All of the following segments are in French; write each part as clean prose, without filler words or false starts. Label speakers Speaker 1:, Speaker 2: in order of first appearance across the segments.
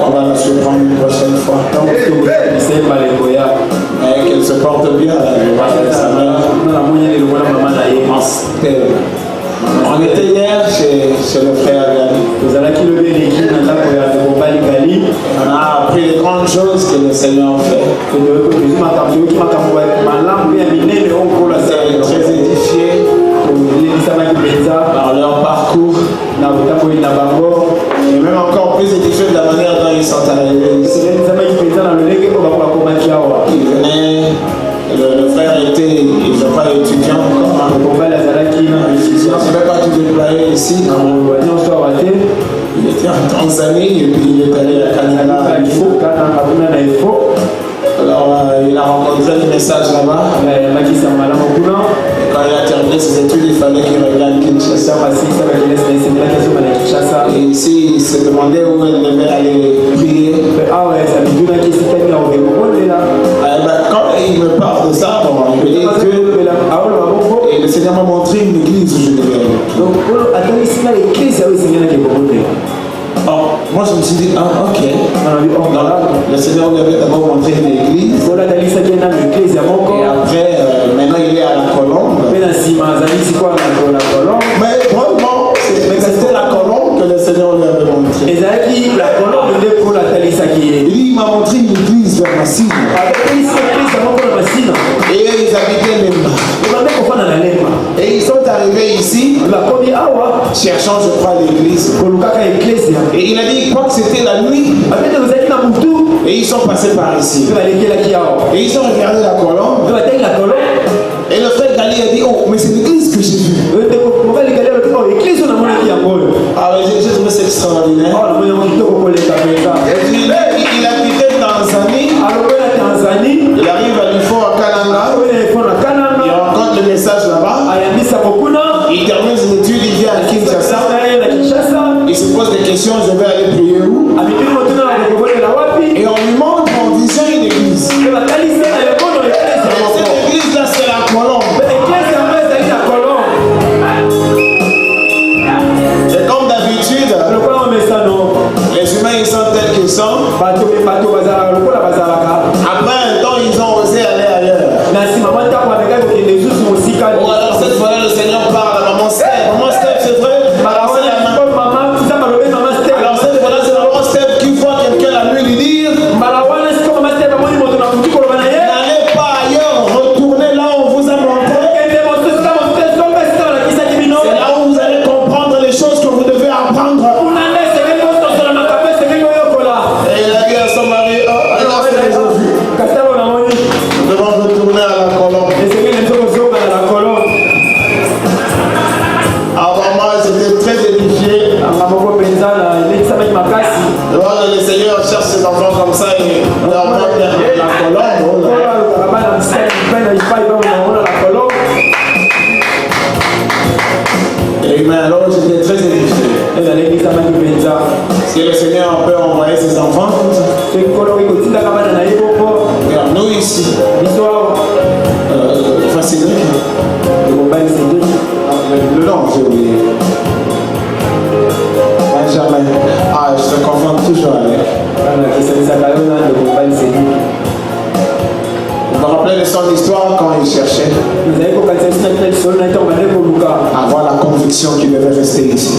Speaker 1: On va la surprendre une prochaine fois. Et qu'elle se porte bien avec sa mère. On était hier chez le frère Gali. On a appris les grandes choses que le Seigneur fait. On est très édifiés par leur parcours. Et même encore plus édifiés de la manière dont ils sont arrivés ici. Le frère était, je crois, étudiant encore. Je ne vais pas tout déployer ici. Il était en Tanzanie et puis il est allé à Canada. Alors il a rencontré le message là-bas. Quand il a terminé ses études, il fallait qu'il regarde Kinshasa. Et ici, il se demandait où il devait aller prier. Quand il me parle de ça, bon, je lui dis que et le Seigneur m'a montré une église où je devais aller. Alors, moi je me suis dit, ok. Le Seigneur lui avait d'abord montré une église. Et après, maintenant il est à la Colombe. Mais vraiment, c'était la Colombe que le Seigneur lui avait montré. Il m'a montré une église vers Massine. Et ils habitaient Lemba. Et ils sont arrivés ici, cherchant, je crois, l'église. Et il a dit, il croit que c'était la nuit. Et ils sont passés par ici. Et ils ont regardé la colombe. Et le frère Gali a dit, oh, mais c'est l'église que j'ai vue. Ah, mais j'ai trouvé ça extraordinaire. Et puis, il a quitté Tanzanie. Il arrive à l'UFO à Kananga. Il rencontre le message là-bas. Il termine ses études, il vient à Kinshasa. Il se pose des questions, je vais aller prier où? Et on lui montre en vision une église. Cette église-là, c'est la colombe. Et comme d'habitude, les humains ils sont tels qu'ils sont. Après un temps, ils ont osé aller ailleurs. Bon, alors cette fois-là, le Seigneur parle à maman Steph. Maman Steph, c'est vrai? Alors cette fois-là, c'est maman Steph qui voit quelqu'un la nuit lui dire, n'allez pas ailleurs, retournez là où on vous a montré. C'est là où vous allez comprendre les choses que vous devez apprendre. Et il a dit à son mari, alors c'est les vu. Nous devons retourner à la colombe. Alors moi j'étais très édifié. Alors le Seigneur cherche ses enfants comme ça et leur montre la colombe. Et alors j'étais très édifié. Si le Seigneur peut envoyer ses enfants, nous ici, Cédric, le nom, j'ai oublié. Benjamin. Ah, je te confonds toujours avec. Vous me rappelez de son histoire quand il cherchait avoir la conviction qu'il devait rester ici.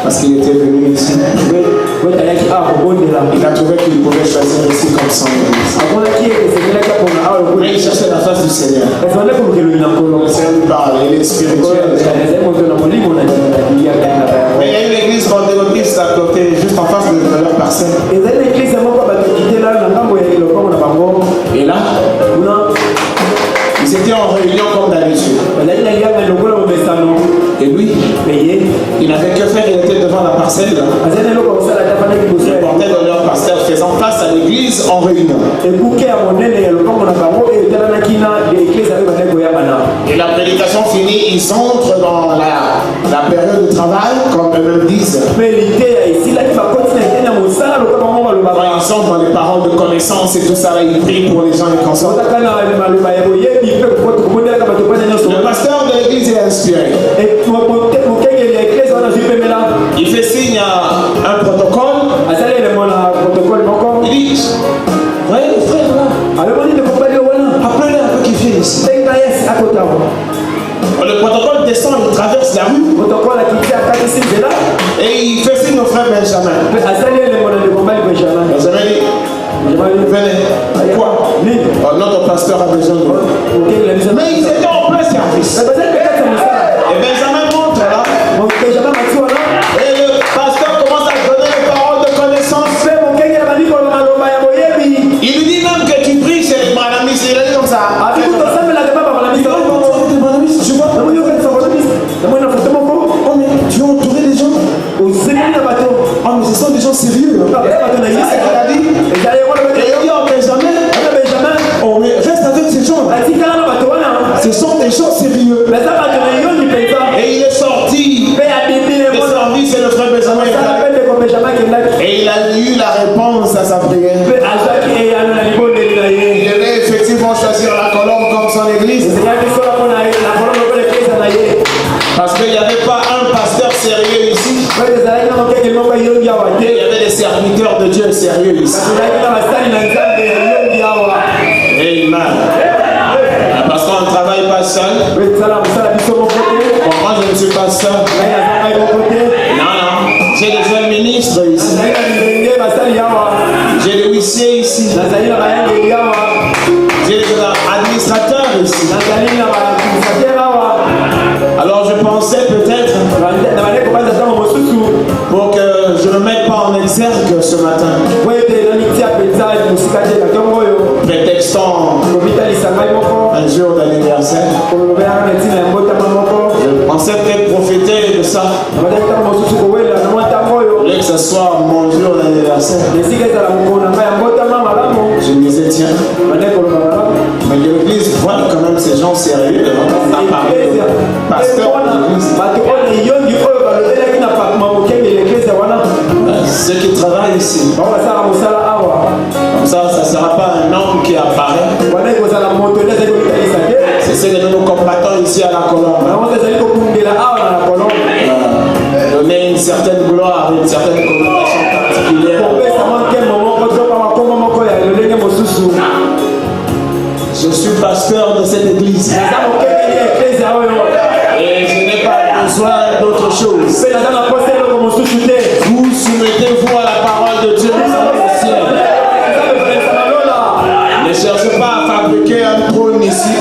Speaker 1: Parce qu'il était venu ici. Il a trouvé qu'il pouvait choisir ici comme son église. Mais il cherchait la face du Seigneur. Le Seigneur lui parle, il est spirituel. Mais il y a une église pentecôtiste à côté, juste en face de leur parcelle. Et là, ils étaient en réunion comme d'habitude. Et lui, il n'avait que faire, il était devant la parcelle. Ils portaient de leur pasteur faisant face à l'église en réunion. Et la prédication finie, ils entrent dans la période de travail, comme eux-mêmes disent. Quand ils sont dans les paroles de connaissance et tout ça, ils prient pour les gens et consortent. Le pasteur de l'église est inspiré. Oh, mais ce sont des gens sérieux. C'est ce qu'il a dit. Et il dit, oh, Benjamin, oh, mais reste avec ces gens. Ce sont des gens sérieux. Et il est sorti. C'est le frère Benjamin. Et il a eu la réponse à sa prière. Il devait effectivement choisir la Colombe comme son église. Parce qu'il n'y avait pas un pasteur sérieux ici. Il y avait des serviteurs de Dieu sérieux ici. Amen. Parce qu'on ne travaille pas seul. Moi, je ne suis pas seul. Non. J'ai des jeunes ministres ici. J'ai des huissiers ici. J'ai des administrateurs ici. Alors je pensais peut-être pour que je ne me mette pas en exergue ce matin. Prétextant un jour d'anniversaire. Je pensais peut-être profiter de ça. Que ce soit mon jour d'anniversaire. Je me disais tiens, mais l'église voit quand même ces gens sérieux. On a parlé au pasteur de l'église. Ceux qui travaillent ici. Comme ça ne sera pas un homme qui apparaît. C'est ceux de nos combattants ici à la Colombe. Donner une certaine gloire, une certaine connotation particulière. Je suis pasteur de cette église. Et je n'ai pas besoin d'autre chose. Vous soumettez-vous à la parole de Dieu dans le ciel. Ne cherchez pas à fabriquer un trône ici.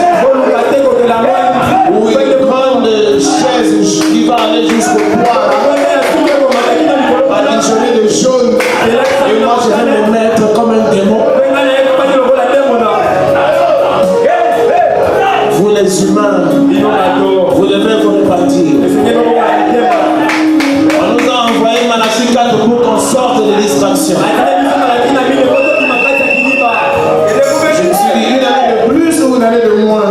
Speaker 1: Ou une grande chaise qui va aller jusqu'au poids. Badigeonnée de jaune. Et moi je vais me mettre comme un démon. Vous les humains, vous devez vous répartir. On nous a envoyé Malachie 4 pour qu'on sorte des distractions. Je me suis dit, une année de plus ou une année de moins.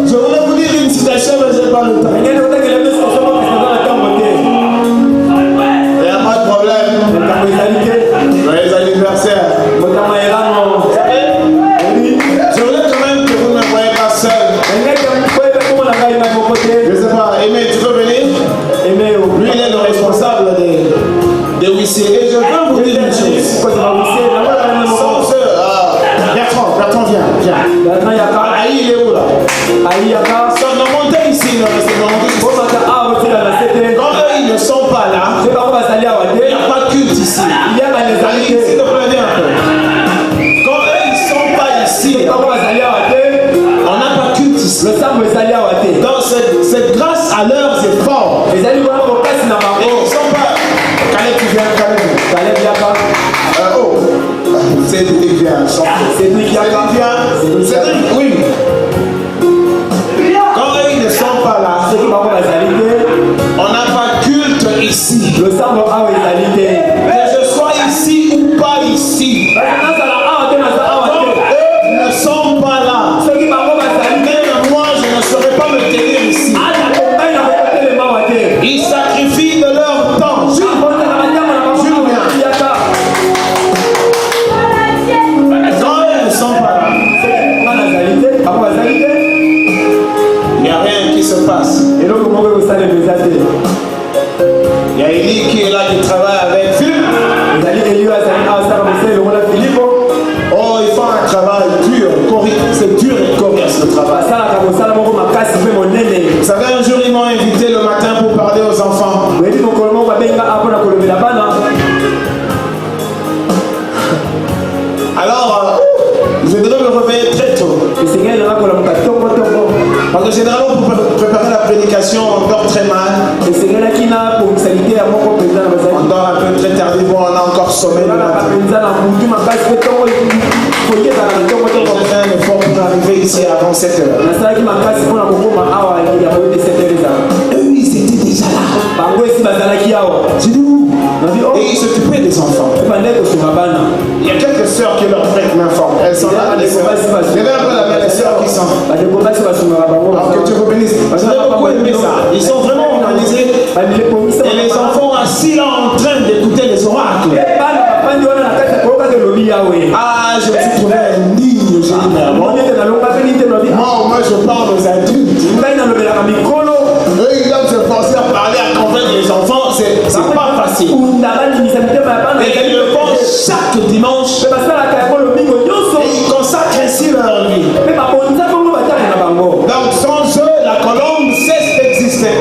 Speaker 1: Je voulais vous dire une citation, mais je n'ai pas le temps. Il n'y a pas de problème. Joyeux anniversaire. Je voulais quand même que vous ne me voyez pas seul. Je ne sais pas, Aimé, tu peux venir? Lui, il est le responsable des huissiers. Et je veux vous dire une chose. Bertrand, viens. Aïe, il est où là? Ça va monter ici, là. Quand eux, ils ne sont pas là, il n'y a pas de culte ici. Aïe, s'il te plaît, viens un peu. Quand eux, ils ne sont pas ici, on n'a pas de culte ici. Donc, cette grâce à leurs efforts. Ils ne sont pas. Caleb, tu viens, Caleb vient pas. Cédric vient. Cédric vient. Oui. Quand eux, ils ne sont pas là, on n'a pas de culte ici. Que je sois ici ou pas ici. Eux ne sont pas là. Même moi, je ne saurais pas me tenir ici. Ils sacrifient de leur temps. Il n'y a rien qui se passe. Il y a Élie qui est là, qui travaille avec Philippe. Oh, il fait un travail dur, c'est dur et coriace le travail. Vous savez, un jour ils m'ont invité le matin pour parler aux enfants. Alors, je devais me réveiller très tôt. Parce que généralement, pour préparer la prédication, on dort très mal. On dort un peu très tardivement, on a encore sommeil le matin. J'ai fait un effort pour arriver ici avant 7 heures. Eux, ils étaient déjà là. J'ai dit où? Et ils s'occupaient des enfants. Il y a quelques sœurs qui leur prêtent main forte. Elles sont là, les sœurs. Il y avait un peu la mère, les sœurs qui sont. Alors que Dieu vous bénisse. Vous avez beaucoup aimé ça. Ils sont vraiment organisés. Et les enfants assis là en train d'écouter les oracles. Ah, je me suis trouvé indigne. Moi, je parle aux adultes. Eux, ils doivent se forcer à parler, à convaincre les enfants. C'est pas facile. Et ils le font chaque dimanche. Et ils consacrent ainsi leur vie. Donc, sans eux, la colombe cesse d'exister.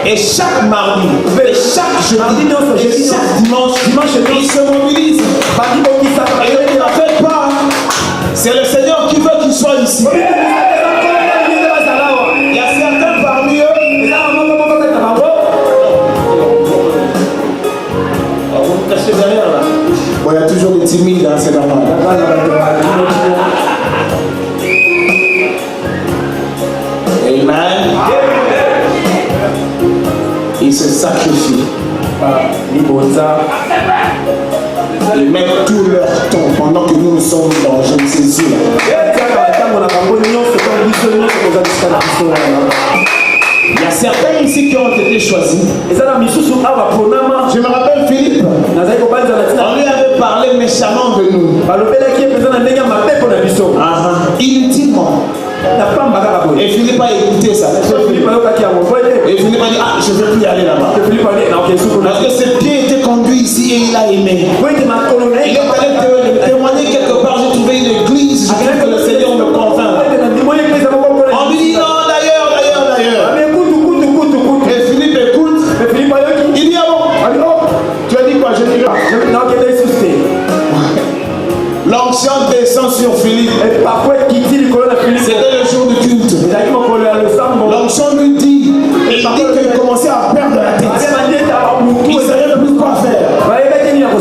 Speaker 1: Et chaque mardi, et chaque jeudi, et chaque dimanche, ils se mobilisent. Et ne t'en faites pas. C'est le Seigneur qui veut qu'ils soient ici. Il y a certains parmi eux. Vous cachez derrière là. Bon, il y a toujours des timides dans ces normal. Amen. Ils se sacrifient. Ils mettent tout leur temps pendant que nous sommes dans je ne sais où. Il y a certains ici qui ont été choisis. Je me rappelle Philippe. On lui avait parlé méchamment de nous. Inutilement. Et Philippe a écouté ça. Et Philippe a dit, ah, je ne veux plus y aller là-bas. Parce que ses pieds étaient conduits ici et il a aimé. Il est allé témoigner quelque part. J'ai trouvé une église. Je veux que le Seigneur me convainc. On lui dit non, d'ailleurs. Et Philippe écoute. Il dit, ah bon, tu as dit quoi? Je dis là. L'onction descend sur Philippe. C'était le jour du culte. L'onction lui dit, il dit qu'il commençait à perdre la tête. Il ne savait plus quoi faire.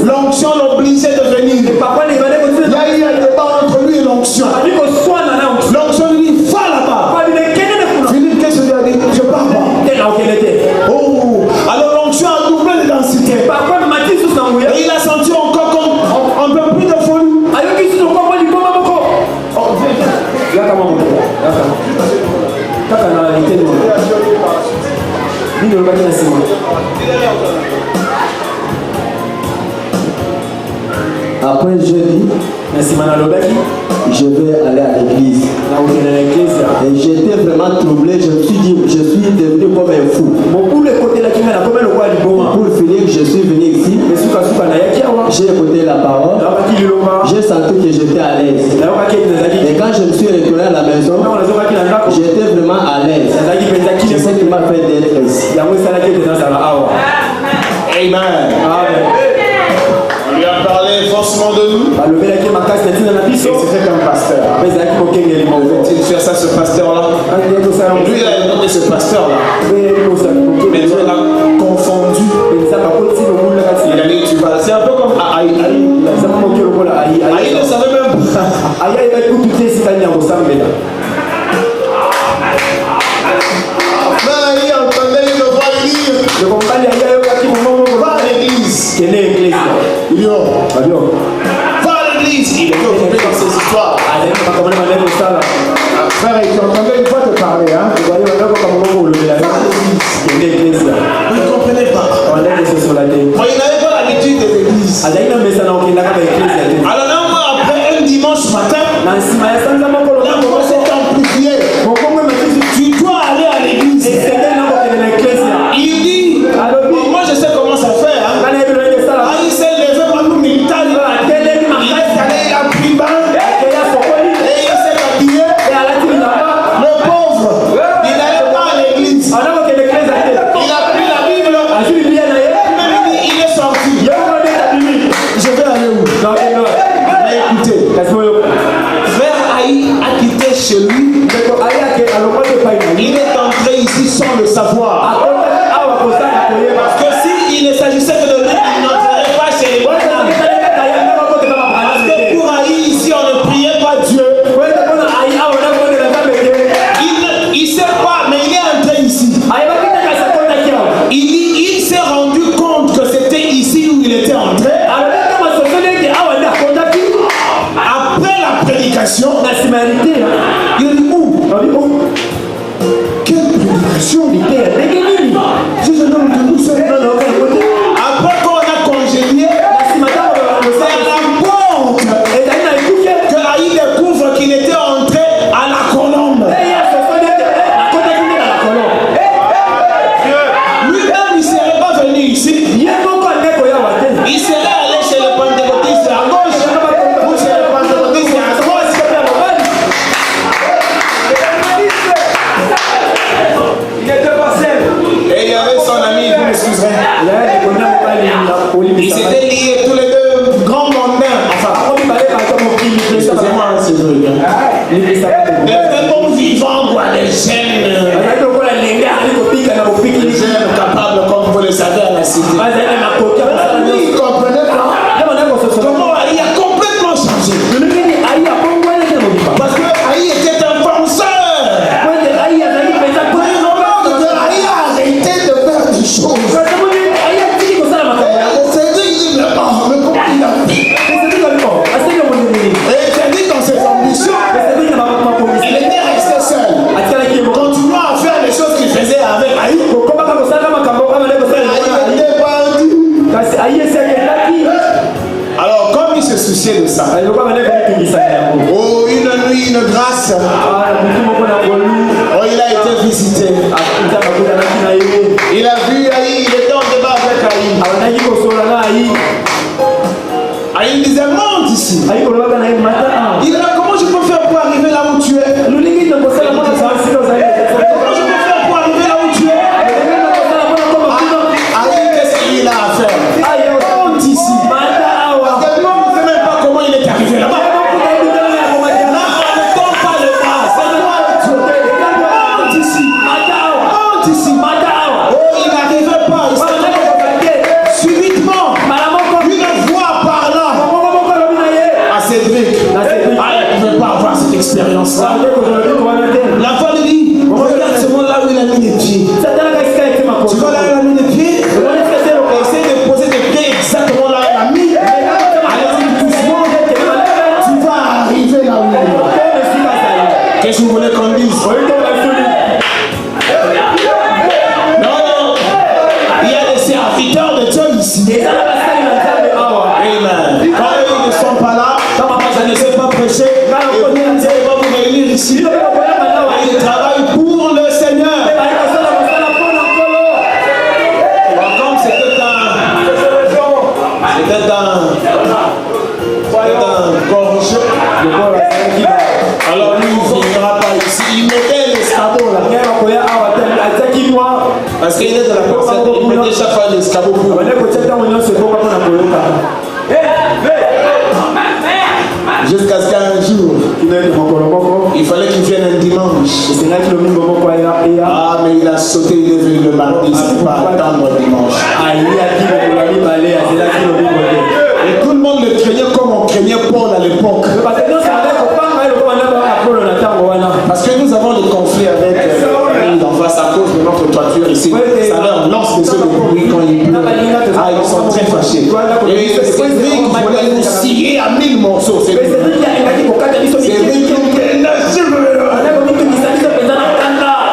Speaker 1: L'onction l'obligeait de venir. Il y a eu un débat entre lui et l'onction. L'onction lui dit, va là-bas. Philippe, qu'est-ce que tu as dit? Je pars pas. Oh, alors l'onction a doublé de densité. Et il a senti encore comme un peu plus de folie.
Speaker 2: Après jeudi, je vais aller à l'église. Et j'étais vraiment troublé. Je me suis dit, je suis devenu comme un fou. Pour finir, je suis venu ici. J'ai écouté la parole. J'ai senti que j'étais à l'aise. Et quand je me suis retourné à la maison, j'étais vraiment à l'aise. C'est ce qui m'a fait d'être ici.
Speaker 1: Amen. On lui a parlé forcément de nous. Et c'était un pasteur. Veut-il faire ça, ce pasteur-là? Lui, il a écouté ce pasteur-là. Mais il a confondu. Il a dit, tu vas. C'est un peu comme Aïe. Aïe ne savait même pas. Mais il entendait une voix dire, va à l'église. Il dit, va à l'église. Il est occupé dans ses histoires. Frère, il entendait une fois te parler. Il ne comprenait pas. Moi, il n'avait pas l'habitude de l'église. Alors là, après un dimanche matin, là, moi, c'est amplifié. Tu dois aller à l'église. Il dit, moi je sais comment ça fait. Il s'est levé par nous militaire. Il est allé, il a pris bain. Et il s'est habillé. Le pauvre, il n'allait pas à l'église. Il a pris la Bible. Même il est sorti. Je vais aller où? Mais écoutez, frère Aïe a quitté chez lui. Il est entré ici sans le savoir. Parce que s'il ne s'agissait que de lui, il n'entrerait pas chez les voisins. Parce que pour Aïe ici, on ne priait pas Dieu. Il ne sait pas, mais il est entré ici. version. Après qu'on a congédié, c'est à la porte que Aïe découvre qu'il était entré à la colombe. Lui-même, il ne serait pas venu ici. Il serait allé chez le pentecôtiste à gauche ou chez le pentecôtiste à droite. Et il y avait son ami, vous m'excuserez. Ils étaient liés tous les deux, grands mondains. Enfin, excusez-moi, c'est vrai. Des bons vivants, quoi, des jeunes capables, comme vous le savez, à la cité. Lui, il ne comprenait pas comment Aïe a complètement changé. Parce que Aïe était un penseur. Aïe a arrêté de faire des choses. Mais comment il a fait? Et Cédric, dans ses ambitions, il était resté seul, continuant à faire les choses qu'il faisait avec Aïe. Alors, comme il se souciait de ça, oh, une nuit, une grâce, oh, il a été visité. Il a vu Aïe, il était en débat avec Aïe. Aïe disait, monte ici. Il dit, comment je peux faire pour arriver là où tu es? Comment je peux faire pour arriver là où tu es? Aïe, qu'est-ce qu'il a à faire? Monte ici. Parce que moi, je ne sais même pas comment il est arrivé là-bas. Expérience-là. La foi lui dit, regarde seulement là où il a mis les pieds. Tu vois là où il a mis les pieds? Essaye de poser tes pieds exactement là où il a mis. Allez-y doucement. Tu vas arriver là où il a mis. Qu'est-ce que vous voulez qu'on dise? Non. Il y a des serviteurs de Dieu ici. Amen. Quand ils ne sont pas là, je ne sais pas prêcher. Ici, il travaille pour le Seigneur. Comme c'était un gorgeux, alors lui il ne viendra pas ici. Il mettait l'escabeau là. Parce qu'il est de la personne, il mettait chaque fois l'escabeau pour. Jusqu'à ce qu'un jour, il fallait qu'il vienne un dimanche. Ah, mais il a sauté, il est venu le mardi, c'est pas attendre dimanche. Et tout le monde le craignait comme on craignait Paul à l'époque. Parce que nous avons des conflits avec en face à cause de notre toiture ici. Ça leur lance des œufs de bruit quand il pleut. Ah, ils sont très fâchés. Et c'est lui qui voulait nous scier à 1000 morceaux. C'est lui qui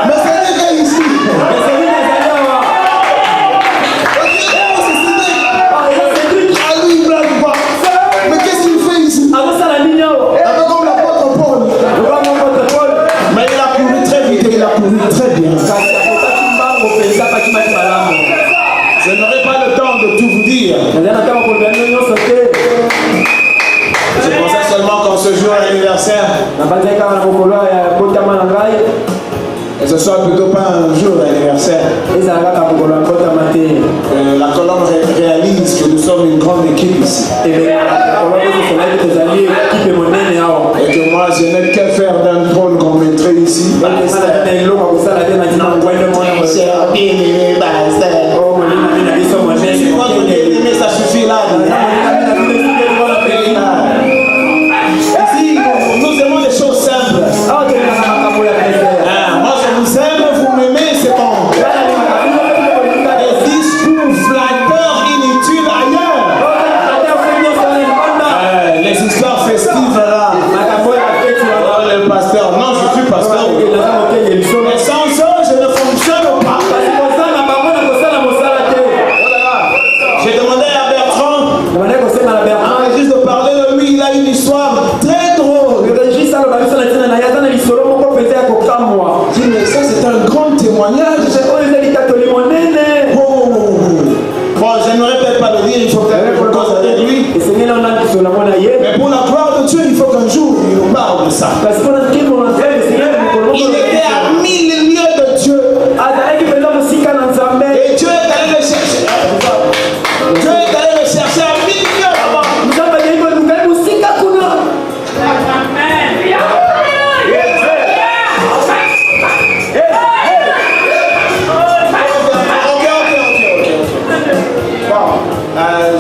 Speaker 1: mais c'est les gars ici. Ah, lui, il blague pas. Mais qu'est-ce qu'il fait ici? Un peu comme l'apôtre Paul. Mais il a couru très vite et il a couru très bien. Je n'aurai pas le temps de tout vous dire. Je pensais seulement qu'en ce jour anniversaire, et ce soit plutôt pas un jour d'anniversaire, la colonne réalise que nous sommes une grande équipe ici. Et que moi je n'ai qu'à faire d'un trône qu'on mettrait ici. Ça suffit là. Ici, nous aimons des choses simples. Moi je vous aime, vous m'aimez, c'est bon. Des discours flatteurs inutiles ailleurs. Les histoires témoignages. Bon, j'aimerais peut-être pas le dire, il faut peut-être qu'on cause avec lui. Mais pour la gloire de Dieu, il faut qu'un jour il nous parle de ça. Il était à 1000 lieues de Dieu. Et Dieu est allé le chercher. Dieu est allé le chercher à 1000 lieues là-bas.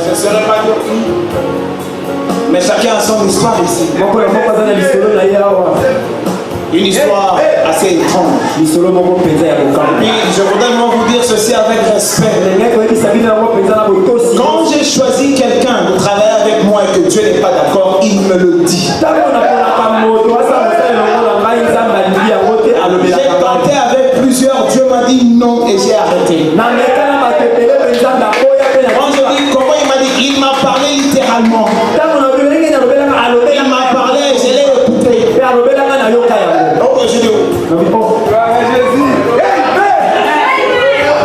Speaker 1: Je ne serai pas dur. Mais chacun a son histoire ici. Une histoire assez étrange. Et je voudrais vous dire ceci avec respect. Quand j'ai choisi quelqu'un de travailler avec moi et que Dieu n'est pas d'accord, il me le dit. J'ai tenté avec plusieurs, Dieu m'a dit non et j'ai arrêté. Quand je dis comment il m'a dit, il m'a parlé littéralement. Il m'a parlé et je l'ai écouté. Donc je dis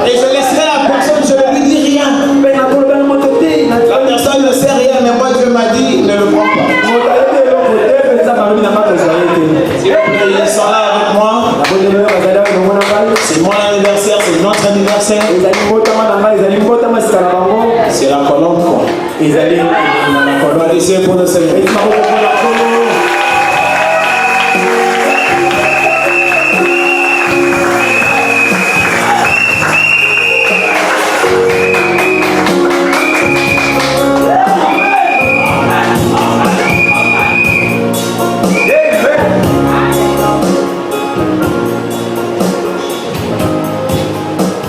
Speaker 1: et je laisserai la personne, je ne lui dis rien. La personne ne sait rien, mais moi Dieu m'a dit, ne le prends pas. Ils sont là avec moi. C'est mon anniversaire, c'est notre anniversaire. C'est la colombe quoi. On va laisser pour le Seigneur.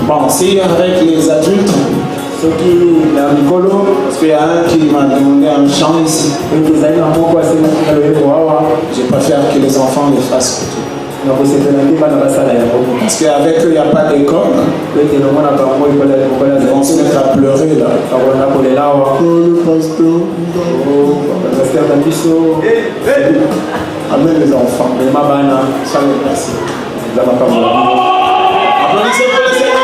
Speaker 1: Bon, si avec les adultes, parce qu'il y a un qui m'a demandé un chant ici. J'ai préféré que les enfants le fassent. Parce qu'avec eux, il n'y a pas d'école. Ils vont se mettre à pleurer là. Le pasteur. Amène les enfants. Ça les merci. Applaudissez pour le Seigneur.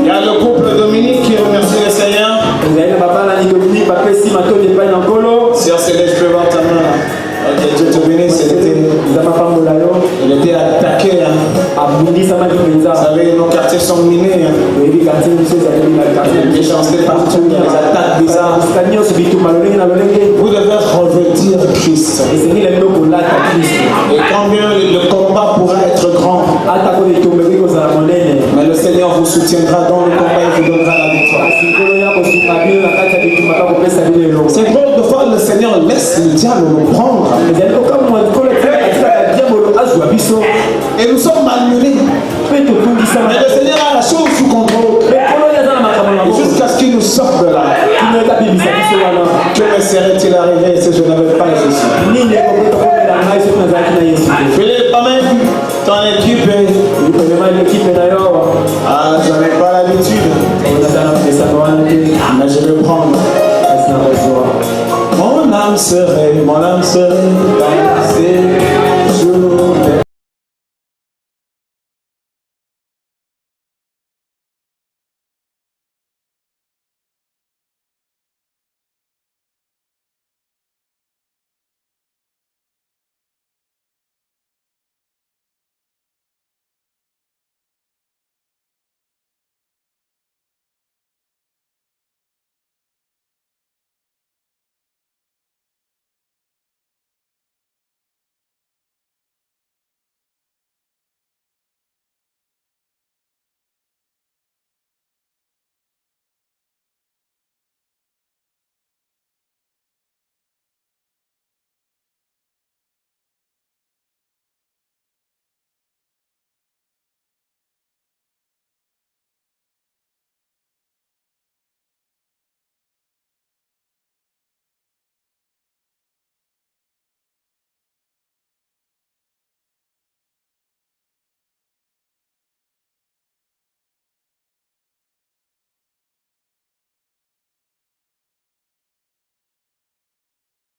Speaker 1: Il y a le couple Dominique qui remercie le Seigneur. Sœur Céleste, je peux voir ta main là. Ok, Dieu te bénisse. Il était attaqué. Vous savez, nos quartiers sont minés. Il y a des chancelets partout, il y a des attaques bizarres. Vous devez revêtir Christ. Et quand bien le combat pourra être grand, mais le Seigneur vous soutiendra dans le combat et vous donnera la victoire. C'est drôle de fois le Seigneur laisse le diable nous prendre. Et nous sommes malmenés. Mais le Seigneur a la chose sous contrôle. Jusqu'à ce qu'il nous sorte de là. Que me serait-il arrivé si je n'avais pas Jésus? Philippe, amen. Ton équipe est... Ah, j'en ai pas l'habitude. Mais je vais prendre. Mon âme serait danser.